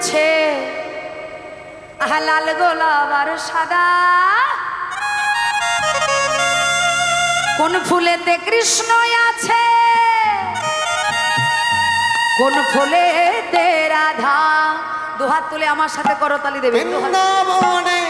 ফুটেছে লাল গোলাপ আর সাদা, কোন ফুলেতে কৃষ্ণ আছে কোন ফুলেতে রাধা। দুহাত তুলে আমার সাথে করতালি দেবে। বৃন্দাবনে